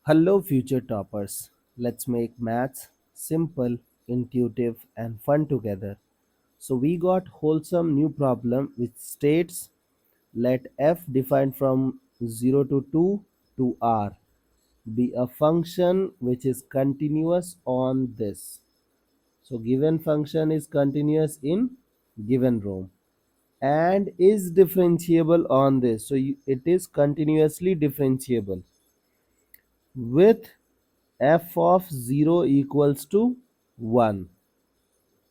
Hello, future toppers. Let's make maths simple, intuitive, and fun together. So, we got wholesome new problem which states let f defined from 0 to 2 to r be a function which is continuous on this. So, given function is continuous in given room and is differentiable on this. So, it is continuously differentiable with f of 0 equals to 1.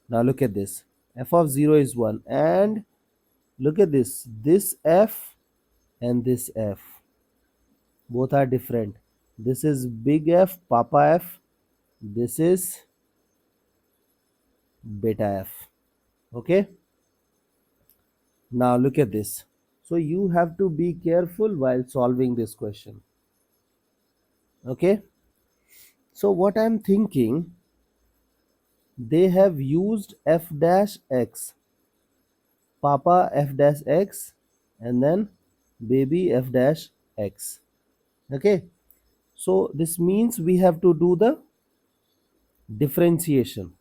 Now look at this. F of 0 is 1 and look at this f and this f both are different. This is big F, Papa F. This is beta F. Okay. Now look at this. So you have to be careful while solving this question. Okay. So what I'm thinking, they have used f dash x, Papa f dash x, and then baby f dash x. Okay. So this means we have to do the differentiation.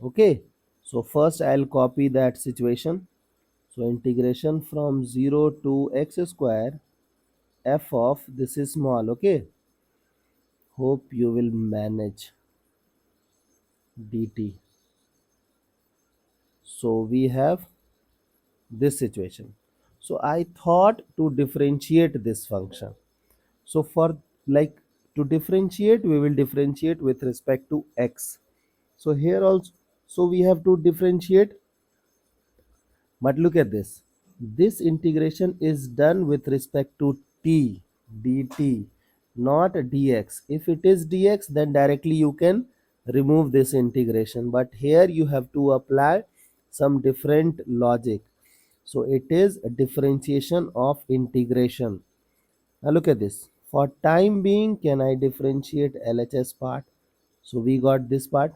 Okay. So first I'll copy that situation. So integration from 0 to x square f of this is small. Okay. Hope you will manage dt. So we have this situation. So I thought to differentiate this function. So for like to differentiate, we will differentiate with respect to x. So here also, so we have to differentiate, but look at this. This integration is done with respect to t, dt, not dx. If it is dx, then directly you can remove this integration. But here you have to apply some different logic. So it is a differentiation of integration. Now look at this. For time being, can I differentiate LHS part? So we got this part.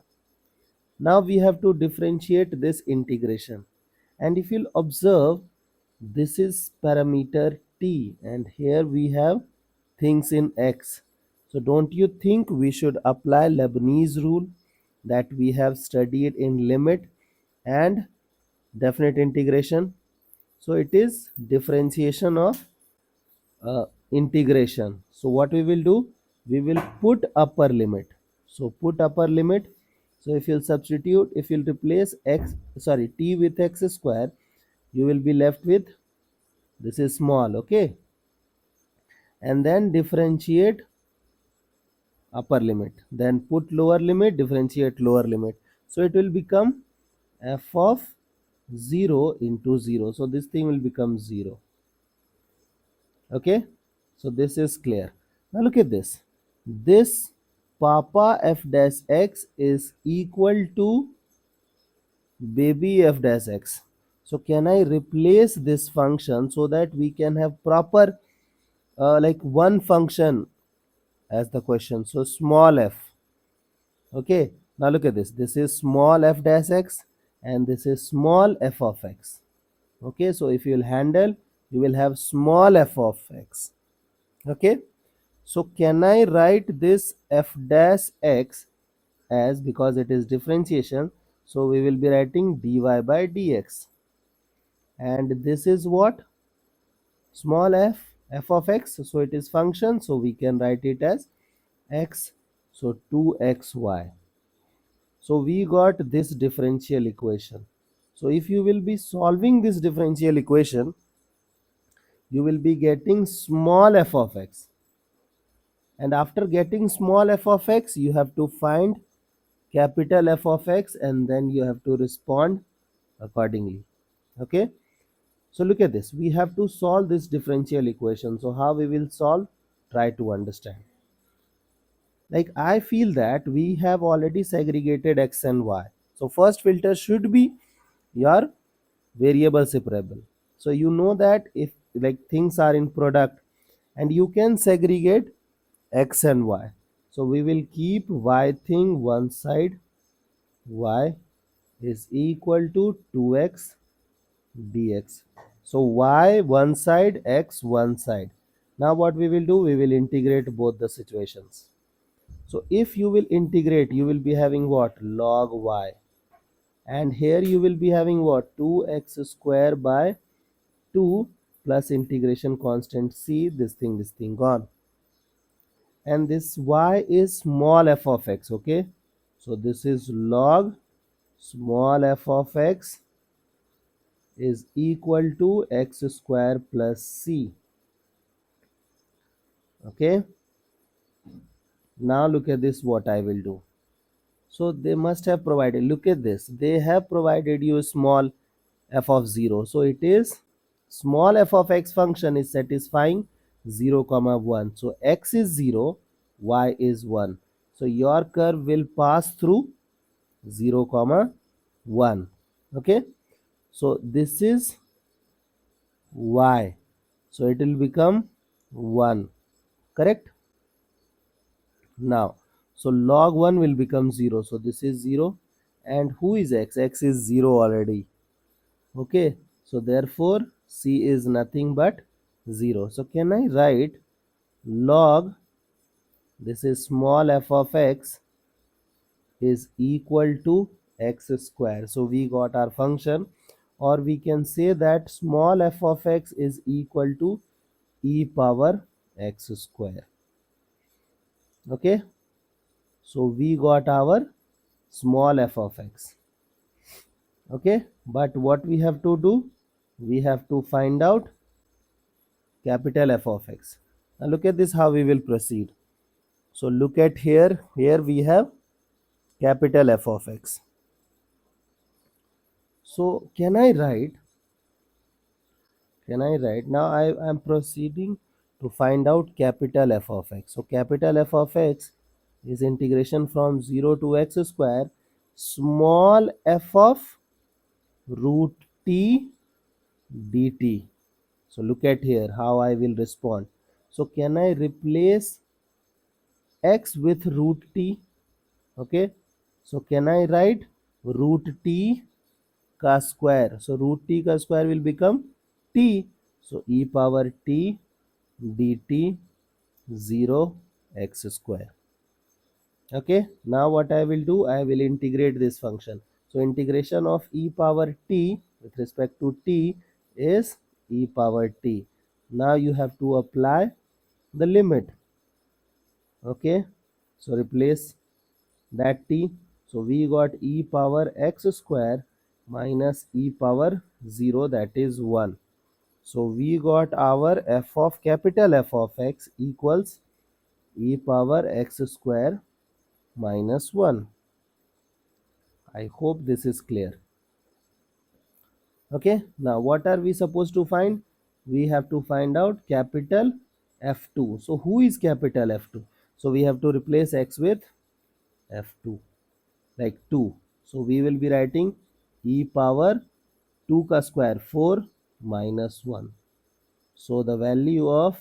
Now we have to differentiate this integration. And if you'll observe, this is parameter t and here we have things in x. So don't you think we should apply Leibniz rule that we have studied in limit and definite integration? So it is differentiation of integration. So what we will do, we will put upper limit. So put upper limit. So if you'll substitute, if you'll replace x, sorry, t with x square, you will be left with this is small. Okay. And then differentiate upper limit, then put lower limit, differentiate lower limit. So it will become f of 0 into 0. So this thing will become 0. Okay. So this is clear. Now look at this. This Papa f dash x is equal to baby f dash x. So can I replace this function so that we can have proper like one function as the question? So small f. Okay. Now look at this. This is small f dash x and this is small f of x. Okay. So if you will handle, you will have small f of x. Okay. So can I write this f dash x as, because it is differentiation, so we will be writing dy by dx, and this is what, small f of x, so it is function, so we can write it as x, so 2xy. So we got this differential equation. So if you will be solving this differential equation, you will be getting small f of x, and after getting small f of x, you have to find capital F of x and then you have to respond accordingly. Okay. So look at this. We have to solve this differential equation. So how we will solve? Try to understand. Like I feel that we have already segregated x and y. So first filter should be your variable separable. So you know that if like things are in product and you can segregate x and y. So we will keep y thing one side, y is equal to 2x dx. So y one side, x one side. Now what we will do, we will integrate both the situations. So if you will integrate, you will be having what? Log y. And here you will be having what? 2x square by 2 plus integration constant c, this thing gone. And this y is small f of x, okay? So this is log small f of x is equal to x square plus c, okay? Now look at this, what I will do. So they must have provided, look at this, they have provided you small f of 0. So it is small f of x function is satisfying 0 comma 1. So x is 0, y is 1. So your curve will pass through 0 comma 1. Okay. So this is y. So it will become 1. Correct. Now, so log 1 will become 0. So this is 0. And who is x? X is 0 already. Okay. So therefore, c is nothing but 0. So can I write log, this is small f of x is equal to x square. So we got our function, or we can say that small f of x is equal to e power x square. Okay. So we got our small f of x. Okay, but what we have to do, we have to find out capital F of x. Now look at this, how we will proceed. So look at here we have capital F of x. So can I write now, I am proceeding to find out capital F of x. So capital F of x is integration from 0 to x square small f of root t dt. So look at here how I will respond. So can I replace x with root t? Okay. So can I write root t ka square? So root t ka square will become t. So e power t dt 0 x square. Okay. Now what I will do, I will integrate this function. So integration of e power t with respect to t is e power t. Now you have to apply the limit. Okay. So replace that t. So we got e power x square minus e power 0, that is 1. So we got our f of capital F of x equals e power x square minus 1. I hope this is clear. Okay. Now what are we supposed to find? We have to find out capital F2. So who is capital F2? So we have to replace x with F2, like 2. So we will be writing e power 2 ka square 4 minus 1. So the value of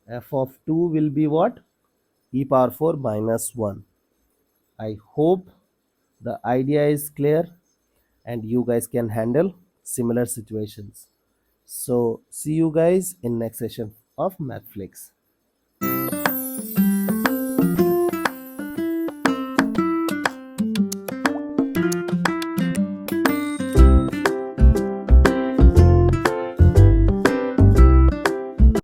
f of 2 will be what? E power 4 minus 1. I hope the idea is clear and you guys can handle similar situations. So see you guys in next session of MathFlix.